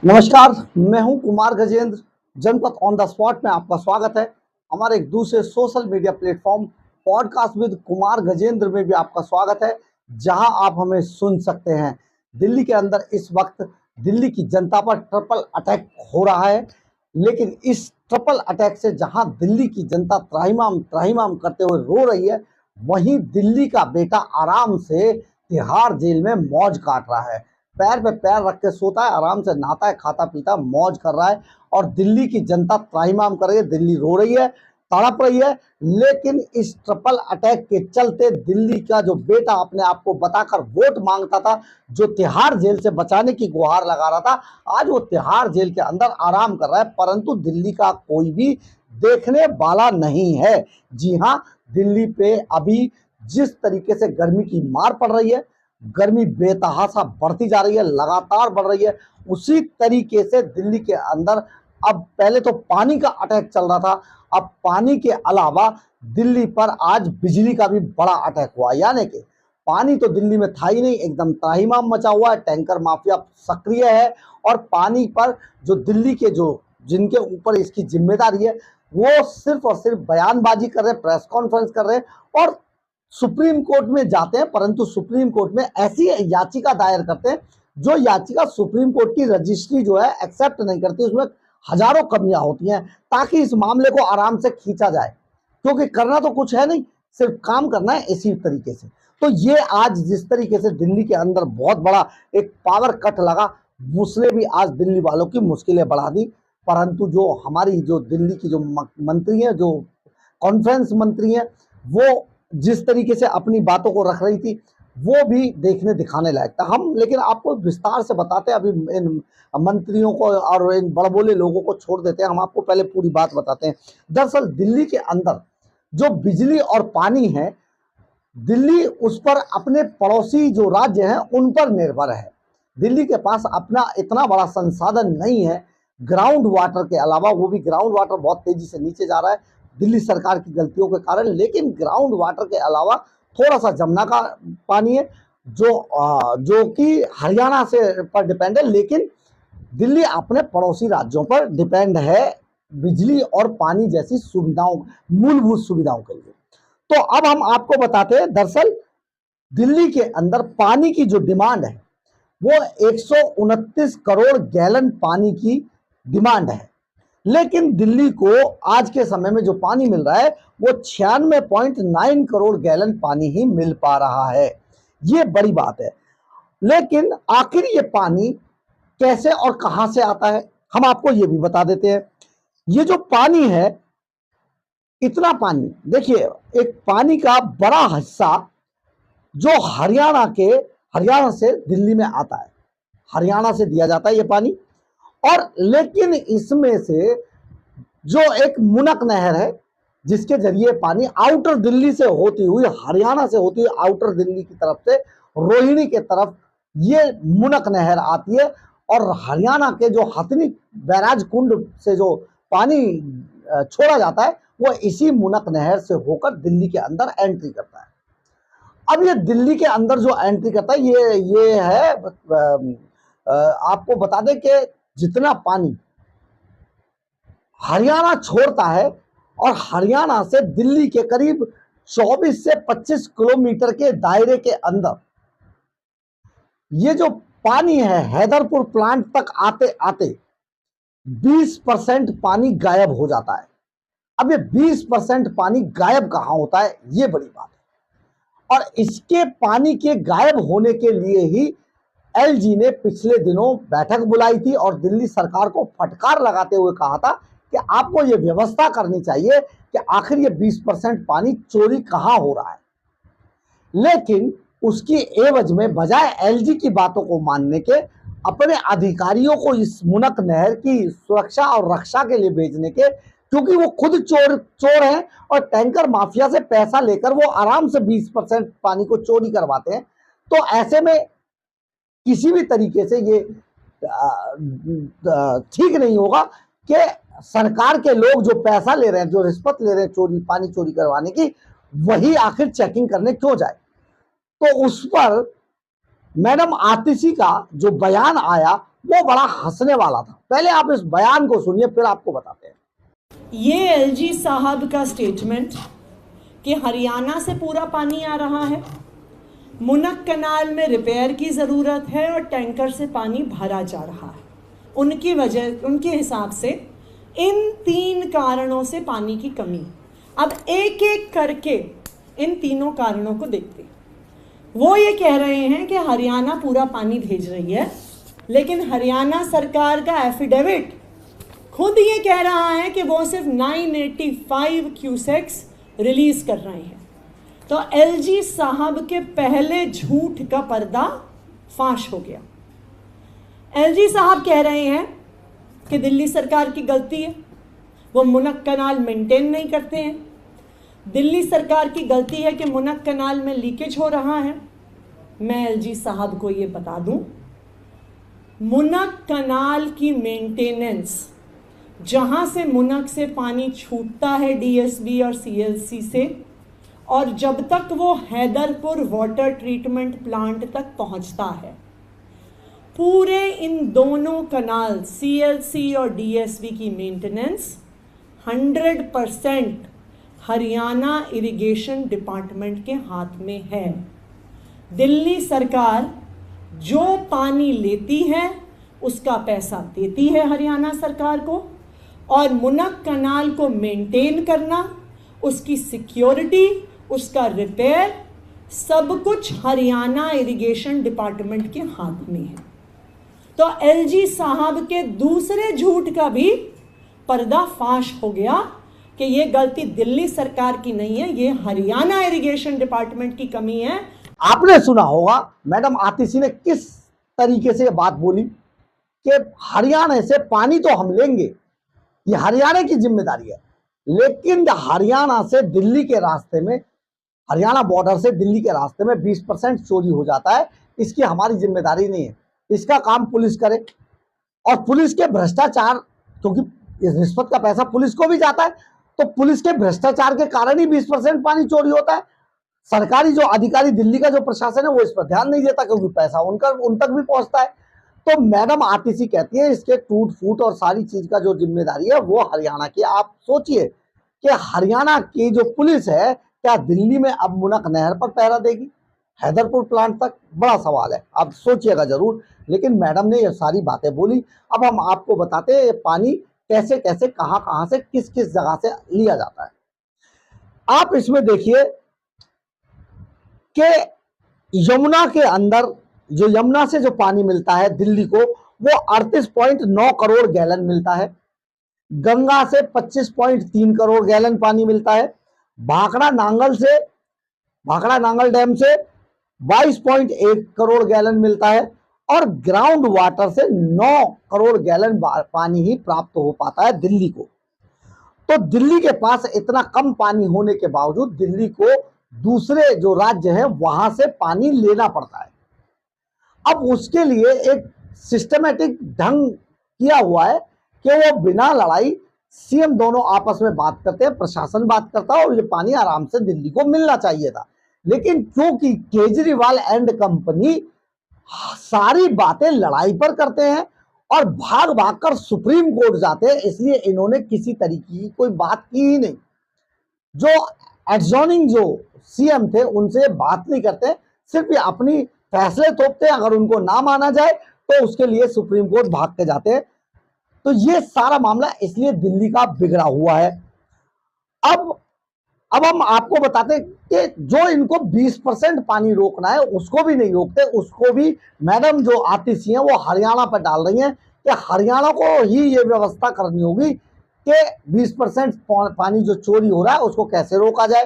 नमस्कार, मैं हूं कुमार गजेंद्र। जनपद ऑन द स्पॉट में आपका स्वागत है। हमारे एक दूसरे social media platform podcast with Kumar Gajendra में भी आपका स्वागत है, जहां आप हमें सुन सकते हैं। दिल्ली के अंदर इस वक्त दिल्ली की जनता पर ट्रिपल अटैक हो रहा है, लेकिन इस ट्रिपल अटैक से जहां दिल्ली की जनता त्राहिमाम त्राहिमाम करते हुए रो रही है, वहीं दिल्ली का बेटा आराम से तिहाड़ जेल में मौज काट रहा है। पैर पे पैर रख के सोता है, आराम से नहाता है, खाता पीता, मौज कर रहा है। और दिल्ली की जनता त्राहिमाम कर रही है, दिल्ली रो रही है, तड़प रही है। लेकिन इस ट्रिपल अटैक के चलते दिल्ली का जो बेटा अपने आप को बताकर वोट मांगता था, जो तिहाड़ जेल से बचाने की गुहार लगा रहा था, आज वो तिहाड़ जेल के अंदर आराम कर रहा है। परंतु दिल्ली का कोई भी देखने वाला नहीं है। जी हाँ, दिल्ली पे अभी जिस तरीके से गर्मी की मार पड़ रही है, गर्मी बेतहाशा बढ़ती जा रही है, लगातार बढ़ रही है। उसी तरीके से दिल्ली के अंदर अब पहले तो पानी का अटैक चल रहा था, अब पानी के अलावा दिल्ली पर आज बिजली का भी बड़ा अटैक हुआ। यानी कि पानी तो दिल्ली में था ही नहीं, एकदम त्राहिमाम मचा हुआ है, टैंकर माफिया सक्रिय है। और पानी पर जो दिल्ली के जो जिनके ऊपर इसकी जिम्मेदारी है, वो सिर्फ और सिर्फ बयानबाजी कर रहे हैं, प्रेस कॉन्फ्रेंस कर रहे हैं और सुप्रीम कोर्ट में जाते हैं। परंतु सुप्रीम कोर्ट में ऐसी याचिका दायर करते हैं जो याचिका सुप्रीम कोर्ट की रजिस्ट्री जो है एक्सेप्ट नहीं करती, उसमें हजारों कमियां होती हैं, ताकि इस मामले को आराम से खींचा जाए। क्योंकि करना तो कुछ है नहीं, सिर्फ काम करना है इसी तरीके से। तो ये आज जिस तरीके से दिल्ली के अंदर बहुत बड़ा एक पावर कट लगा, उसने भी आज दिल्ली वालों की मुश्किलें बढ़ा दी। परंतु जो हमारी जो दिल्ली की जो मंत्री हैं, जो कॉन्फ्रेंस मंत्री हैं, वो जिस तरीके से अपनी बातों को रख रही थी, वो भी देखने दिखाने लायक था। हम लेकिन आपको विस्तार से बताते हैं, अभी इन मंत्रियों को और इन बड़बोले लोगों को छोड़ देते हैं, हम आपको पहले पूरी बात बताते हैं। दरअसल दिल्ली के अंदर जो बिजली और पानी है, दिल्ली उस पर अपने पड़ोसी जो राज्य हैं उन पर निर्भर है। दिल्ली के पास अपना इतना बड़ा संसाधन नहीं है ग्राउंड वाटर के अलावा, वो भी ग्राउंड वाटर बहुत तेजी से नीचे जा रहा है दिल्ली सरकार की गलतियों के कारण। लेकिन ग्राउंड वाटर के अलावा थोड़ा सा जमुना का पानी है जो कि हरियाणा से पर डिपेंड है। लेकिन दिल्ली अपने पड़ोसी राज्यों पर डिपेंड है बिजली और पानी जैसी सुविधाओं, मूलभूत सुविधाओं के लिए। तो अब हम आपको बताते हैं, दरअसल दिल्ली के अंदर पानी की जो डिमांड है वो 129 करोड़ गैलन पानी की डिमांड है। लेकिन दिल्ली को आज के समय में जो पानी मिल रहा है वो 96.9 करोड़ गैलन पानी ही मिल पा रहा है। ये बड़ी बात है। लेकिन आखिर ये पानी कैसे और कहां से आता है, हम आपको ये भी बता देते हैं। ये जो पानी है, इतना पानी देखिए, एक पानी का बड़ा हिस्सा जो हरियाणा से दिल्ली में आता है, हरियाणा से दिया जाता है ये पानी। और लेकिन इसमें से जो एक मुनक नहर है, जिसके जरिए पानी आउटर दिल्ली से होती हुई, हरियाणा से होती हुई आउटर दिल्ली की तरफ से रोहिणी के तरफ ये मुनक नहर आती है। और हरियाणा के जो हथनी बैराज कुंड से जो पानी छोड़ा जाता है, वो इसी मुनक नहर से होकर दिल्ली के अंदर एंट्री करता है। अब ये दिल्ली के अंदर जो एंट्री करता है, ये है, आपको बता दें कि जितना पानी हरियाणा छोड़ता है, और हरियाणा से दिल्ली के करीब 24 से 25 किलोमीटर के दायरे के अंदर ये जो पानी है, हैदरपुर प्लांट तक आते आते 20% पानी गायब हो जाता है। अब ये 20% पानी गायब कहां होता है, ये बड़ी बात है। और इसके पानी के गायब होने के लिए ही एलजी ने पिछले दिनों बैठक बुलाई थी और दिल्ली सरकार को फटकार लगाते हुए कहा था कि आपको यह व्यवस्था करनी चाहिए कि आखिर ये 20% पानी चोरी कहां हो रहा है। लेकिन उसकी एवज में बजाय एलजी की बातों को मानने के, अपने अधिकारियों को इस मुनक नहर की सुरक्षा और रक्षा के लिए भेजने के, क्योंकि वो खुद चोर हैं और टैंकर माफिया से पैसा लेकर वो आराम से 20% पानी को चोरी करवाते हैं। तो ऐसे में किसी भी तरीके से ये ठीक नहीं होगा कि सरकार के लोग जो पैसा ले रहे हैं, जो रिश्वत ले रहे हैं पानी चोरी करवाने की, वही आखिर चेकिंग करने क्यों जाए। तो उस पर मैडम आतिशी का जो बयान आया वो बड़ा हंसने वाला था। पहले आप इस बयान को सुनिए, फिर आपको बताते हैं। ये एलजी साहब का स्टेटमेंट कि हरियाणा से पूरा पानी आ रहा है, मुनक कनाल में रिपेयर की ज़रूरत है और टैंकर से पानी भरा जा रहा है, उनके हिसाब से इन 3 कारणों से पानी की कमी। अब एक एक करके इन तीनों कारणों को देखते हैं। वो ये कह रहे हैं कि हरियाणा पूरा पानी भेज रही है, लेकिन हरियाणा सरकार का एफिडेविट खुद ये कह रहा है कि वो सिर्फ 985 क्यूसेक्स रिलीज कर रहे हैं। तो एलजी साहब के पहले झूठ का पर्दा फाश हो गया। एलजी साहब कह रहे हैं कि दिल्ली सरकार की गलती है, वो मुनक कनाल मेंटेन नहीं करते हैं। दिल्ली सरकार की गलती है कि मुनक कनाल में लीकेज हो रहा है। मैं एलजी साहब को ये बता दूं, मुनक कनाल की मेंटेनेंस, जहां से मुनक से पानी छूटता है डीएसबी और सीएलसी से, और जब तक वो हैदरपुर वाटर ट्रीटमेंट प्लांट तक पहुंचता है, पूरे इन दोनों कनाल सीएलसी और डीएसबी की मेंटेनेंस 100% हरियाणा इरिगेशन डिपार्टमेंट के हाथ में है। दिल्ली सरकार जो पानी लेती है उसका पैसा देती है हरियाणा सरकार को, और मुनक कनाल को मेंटेन करना, उसकी सिक्योरिटी, उसका रिपेयर, सब कुछ हरियाणा इरिगेशन डिपार्टमेंट के हाथ में है। तो एलजी साहब के दूसरे झूठ का भी पर्दाफाश हो गया कि ये गलती दिल्ली सरकार की नहीं है, ये हरियाणा इरिगेशन डिपार्टमेंट की कमी है। आपने सुना होगा मैडम आतिशी ने किस तरीके से बात बोली कि हरियाणा से पानी तो हम लेंगे, ये हरियाणा की जिम्मेदारी है, लेकिन हरियाणा से दिल्ली के रास्ते में, हरियाणा बॉर्डर से दिल्ली के रास्ते में 20% चोरी हो जाता है, इसकी हमारी जिम्मेदारी नहीं है, इसका काम पुलिस करे। और पुलिस के भ्रष्टाचार, क्योंकि इस रिश्वत का पैसा पुलिस को भी जाता है, तो पुलिस के भ्रष्टाचार के कारण ही 20% पानी चोरी होता है। सरकारी जो अधिकारी, दिल्ली का जो प्रशासन है, वो इस पर ध्यान नहीं देता, क्योंकि पैसा उन तक भी पहुंचता है। तो मैडम आतिशी कहती है इसके टूट फूट और सारी चीज का जो जिम्मेदारी है वो हरियाणा की। आप सोचिए कि हरियाणा की जो पुलिस है, क्या दिल्ली में अब मुनक नहर पर पहरा देगी, हैदरपुर प्लांट तक? बड़ा सवाल है, आप सोचिएगा जरूर। लेकिन मैडम ने ये सारी बातें बोली। अब हम आपको बताते हैं ये पानी कैसे कैसे, कहां कहां से, किस किस जगह से लिया जाता है। आप इसमें देखिए कि यमुना के अंदर, जो यमुना से जो पानी मिलता है दिल्ली को, वो 38.9 करोड़ गैलन मिलता है। गंगा से 25.3 करोड़ गैलन पानी मिलता है। भाखड़ा नांगल डैम से 22.1 करोड़ गैलन मिलता है। और ग्राउंड वाटर से 9 करोड़ गैलन पानी ही प्राप्त हो पाता है दिल्ली को। तो दिल्ली के पास इतना कम पानी होने के बावजूद दिल्ली को दूसरे जो राज्य हैं वहां से पानी लेना पड़ता है। अब उसके लिए एक सिस्टमेटिक ढंग किया हुआ है कि वो बिना लड़ाई, सीएम दोनों आपस में बात करते हैं, प्रशासन बात करता है, और ये पानी आराम से दिल्ली को मिलना चाहिए था। लेकिन क्योंकि केजरीवाल एंड कंपनी सारी बातें लड़ाई पर करते हैं और भाग भाग कर सुप्रीम कोर्ट जाते हैं, इसलिए इन्होंने किसी तरीके की कोई बात की ही नहीं। जो एडजॉर्निंग जो सीएम थे उनसे बात नहीं करते, सिर्फ ये अपनी फैसले थोपते हैं। अगर उनको ना माना जाए तो उसके लिए सुप्रीम कोर्ट भाग के जाते हैं। तो ये सारा मामला इसलिए दिल्ली का बिगड़ा हुआ है। अब हम आपको बताते हैं कि जो इनको 20% पानी रोकना है उसको भी नहीं रोकते, उसको भी मैडम जो आतिशी हैं वो हरियाणा पर डाल रही हैं कि हरियाणा को ही ये व्यवस्था करनी होगी कि 20% पानी जो चोरी हो रहा है उसको कैसे रोका जाए।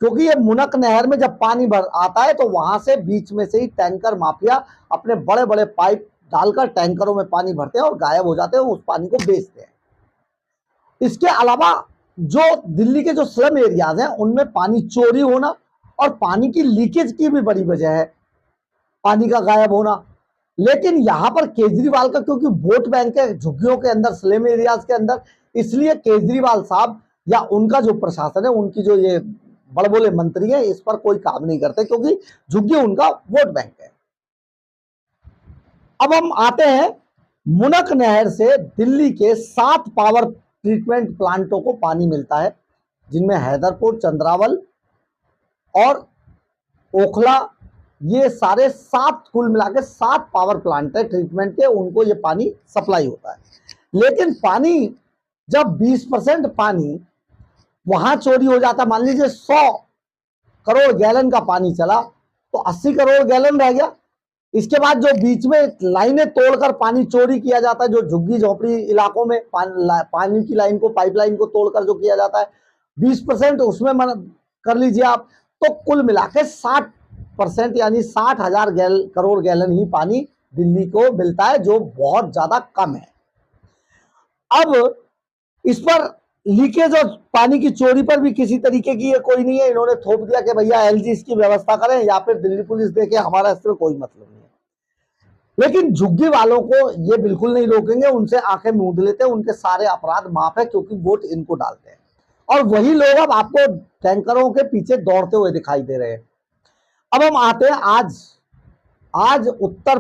क्योंकि ये मुनक नहर में जब पानी भर आता है तो वहां से बीच में से ही टैंकर माफिया अपने बड़े बड़े पाइप डालकर टैंकरों में पानी भरते हैं और गायब हो जाते हैं, उस पानी को बेचते हैं। इसके अलावा जो दिल्ली के जो स्लम एरियाज हैं उनमें पानी चोरी होना और पानी की लीकेज की भी बड़ी वजह है पानी का गायब होना। लेकिन यहां पर केजरीवाल का, क्योंकि वोट बैंक है झुग्गियों के अंदर, स्लम एरियाज के अंदर, इसलिए केजरीवाल साहब या उनका जो प्रशासन है, उनकी जो ये बड़बोले मंत्री हैं, इस पर कोई काम नहीं करते, क्योंकि झुग्गी उनका वोट बैंक है। अब हम आते हैं मुनक नहर से दिल्ली के 7 पावर ट्रीटमेंट प्लांटों को पानी मिलता है, जिनमें हैदरपुर, चंद्रावल और ओखला, ये सारे 7 कुल मिला के 7 पावर प्लांट है ट्रीटमेंट के, उनको ये पानी सप्लाई होता है। लेकिन पानी जब 20% पानी वहां चोरी हो जाता, मान लीजिए 100 करोड़ गैलन का पानी चला तो 80 करोड़ गैलन रह गया। इसके बाद जो बीच में लाइनें तोड़कर पानी चोरी किया जाता है, जो झुग्गी झोपड़ी इलाकों में पानी की लाइन को, पाइपलाइन को तोड़कर जो किया जाता है, 20% उसमें कर लीजिए आप, तो कुल मिला के 60% यानी 60,000 करोड़ गैलन ही पानी दिल्ली को मिलता है, जो बहुत ज्यादा कम है। अब इस पर लीकेज और पानी की चोरी पर भी किसी तरीके की ये कोई नहीं है, इन्होंने थोप दिया कि भैया एलजी इसकी व्यवस्था करें या फिर दिल्ली पुलिस देखे, हमारा इसमें कोई मतलब नहीं है। लेकिन झुग्गी वालों को ये बिल्कुल नहीं रोकेंगे, उनसे आंखें मूंद लेते हैं, उनके सारे अपराध माफ है क्योंकि वोट इनको डालते हैं। और वही लोग अब आपको टैंकरों के पीछे दौड़ते हुए दिखाई दे रहे हैं। अब हम आते हैं आज उत्तर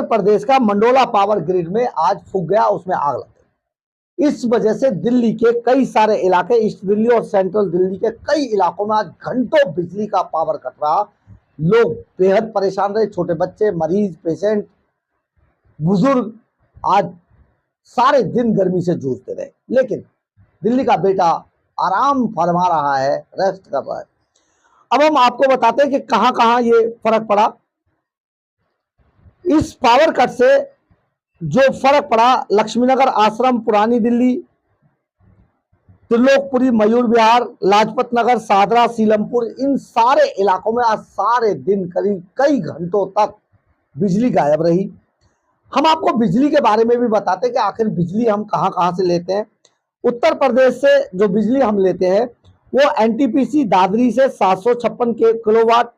प्रदेश का मंडोला पावर ग्रिड में आज फूक गया, उसमें आग लग गई। इस वजह से दिल्ली के कई सारे इलाके, ईस्ट दिल्ली और सेंट्रल दिल्ली के कई इलाकों में आज घंटों बिजली का पावर कट रहा। लोग बेहद परेशान रहे, छोटे बच्चे, मरीज, पेशेंट, बुजुर्ग आज सारे दिन गर्मी से जूझते रहे। लेकिन दिल्ली का बेटा आराम फरमा रहा है, रेस्ट कर रहा है। अब हम आपको बताते हैं कि कहां कहां ये फर्क पड़ा। इस पावर कट से जो फर्क पड़ा, लक्ष्मीनगर आश्रम, पुरानी दिल्ली, त्रिलोकपुरी, मयूर विहार, लाजपत नगर, सादरा, सीलमपुर, इन सारे इलाकों में आज सारे दिन करीब कई घंटों तक बिजली गायब रही। हम आपको बिजली के बारे में भी बताते हैं कि आखिर बिजली हम कहां कहां से लेते हैं। उत्तर प्रदेश से जो बिजली हम लेते हैं वो एनटीपीसी दादरी से 756 किलोवाट,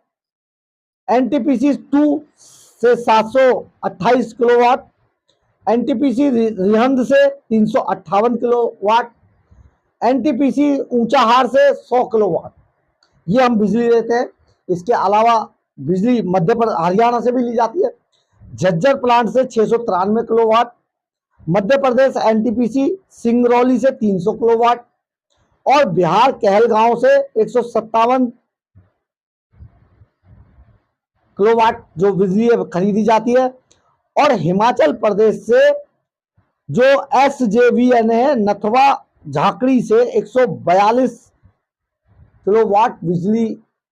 एनटीपीसी 2 से 728 किलोवाट, एनटीपीसी रिहंद से 358 किलोवाट, एनटीपीसी ऊंचाहार से 100 किलोवाट, ये हम बिजली लेते हैं। इसके अलावा बिजली मध्य प्रदेश, हरियाणा से भी ली जाती है। झज्जर प्लांट से 693 किलोवाट, मध्य प्रदेश एनटीपीसी सिंगरौली से 300 किलोवाट और बिहार कहलगांव से 157 किलोवाट जो बिजली खरीदी जाती है। और हिमाचल प्रदेश से जो एसजेवीएन है, नथवा झाकड़ी से 142 किलोवाट बिजली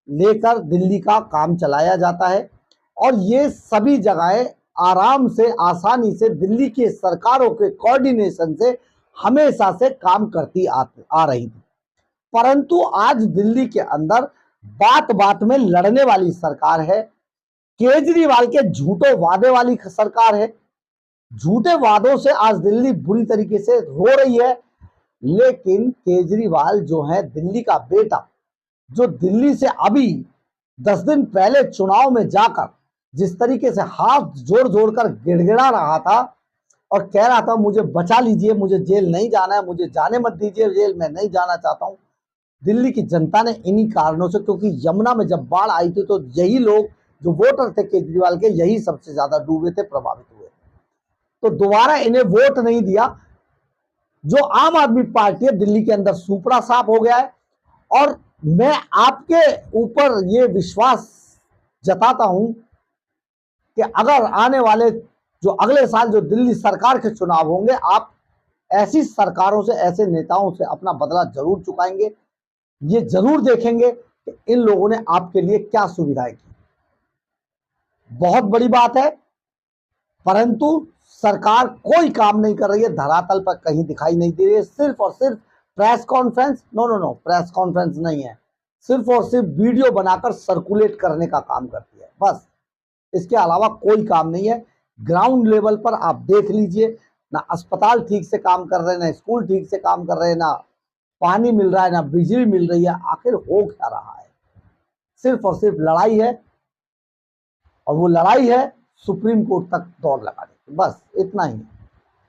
लेकर दिल्ली का काम चलाया जाता है। और ये सभी जगहें आराम से, आसानी से दिल्ली की सरकारों के कोऑर्डिनेशन से हमेशा से काम करती आ रही थी। परंतु आज दिल्ली के अंदर बात बात में लड़ने वाली सरकार है, केजरीवाल के झूठे वादे वाली सरकार है। झूठे वादों से आज दिल्ली बुरी तरीके से रो रही है। लेकिन केजरीवाल जो है दिल्ली का बेटा, जो दिल्ली से अभी 10 दिन पहले चुनाव में जाकर जिस तरीके से हाथ जोड़ जोड़कर गिड़गिड़ा रहा था और कह रहा था मुझे बचा लीजिए, मुझे जेल नहीं जाना है, मुझे जाने मत दीजिए जेल, मैं नहीं जाना चाहता हूं। दिल्ली की जनता ने इन्हीं कारणों से, क्योंकि यमुना में जब बाढ़ आई थी तो यही लोग जो वोटर थे केजरीवाल के, यही सबसे ज्यादा डूबे थे, प्रभावित हुए। तो दोबारा इन्हें वोट नहीं दिया। जो आम आदमी पार्टी है दिल्ली के अंदर सुपड़ा साफ हो गया है। और मैं आपके ऊपर ये विश्वास जताता हूं कि अगर आने वाले जो अगले साल जो दिल्ली सरकार के चुनाव होंगे, आप ऐसी सरकारों से, ऐसे नेताओं से अपना बदला जरूर चुकाएंगे। ये जरूर देखेंगे कि इन लोगों ने आपके लिए क्या सुविधाएं की। बहुत बड़ी बात है, परंतु सरकार कोई काम नहीं कर रही है, धरातल पर कहीं दिखाई नहीं दे रही है। सिर्फ और सिर्फ press conference, no, press conference नहीं है, सिर्फ और सिर्फ वीडियो बनाकर सर्कुलेट करने का काम करती है, बस। इसके अलावा कोई काम नहीं है। ग्राउंड लेवल पर आप देख लीजिए, ना अस्पताल ठीक से काम कर रहे हैं, ना स्कूल ठीक से काम कर रहे हैं, ना पानी मिल रहा है, ना बिजली मिल रही है। आखिर हो क्या रहा है? सिर्फ और सिर्फ लड़ाई है, और वो लड़ाई है सुप्रीम कोर्ट तक दौड़ लगाने की, बस इतना ही है।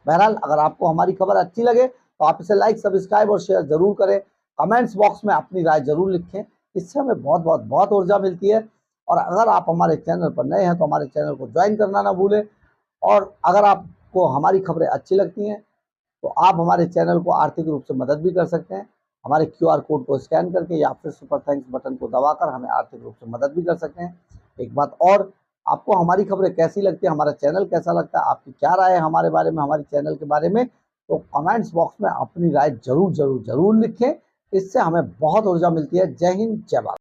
बहरहाल, अगर आपको हमारी खबर अच्छी लगे तो आप इसे लाइक, सब्सक्राइब और शेयर जरूर करें। कमेंट्स बॉक्स में अपनी राय जरूर लिखें, इससे हमें बहुत ऊर्जा मिलती है। और अगर आप हमारे चैनल पर नए हैं तो हमारे चैनल को ज्वाइन करना ना भूलें और अगर आपको हमारी खबरें अच्छी लगती हैं तो आप हमारे चैनल को आर्थिक रूप से मदद भी कर सकते हैं। हमारे QR कोड को स्कैन करके या फिर सुपर थैंक्स बटन को दबाकर हमें आर्थिक रूप से मदद भी कर सकते हैं। एक बात और, आपको हमारी खबरें कैसी लगती है, हमारा चैनल कैसा लगता है, आपकी क्या राय है हमारे बारे में, हमारे चैनल के बारे में, तो कमेंट्स बॉक्स में अपनी राय जरूर लिखें। इससे हमें बहुत ऊर्जा मिलती है। जय हिंद, जय भारत।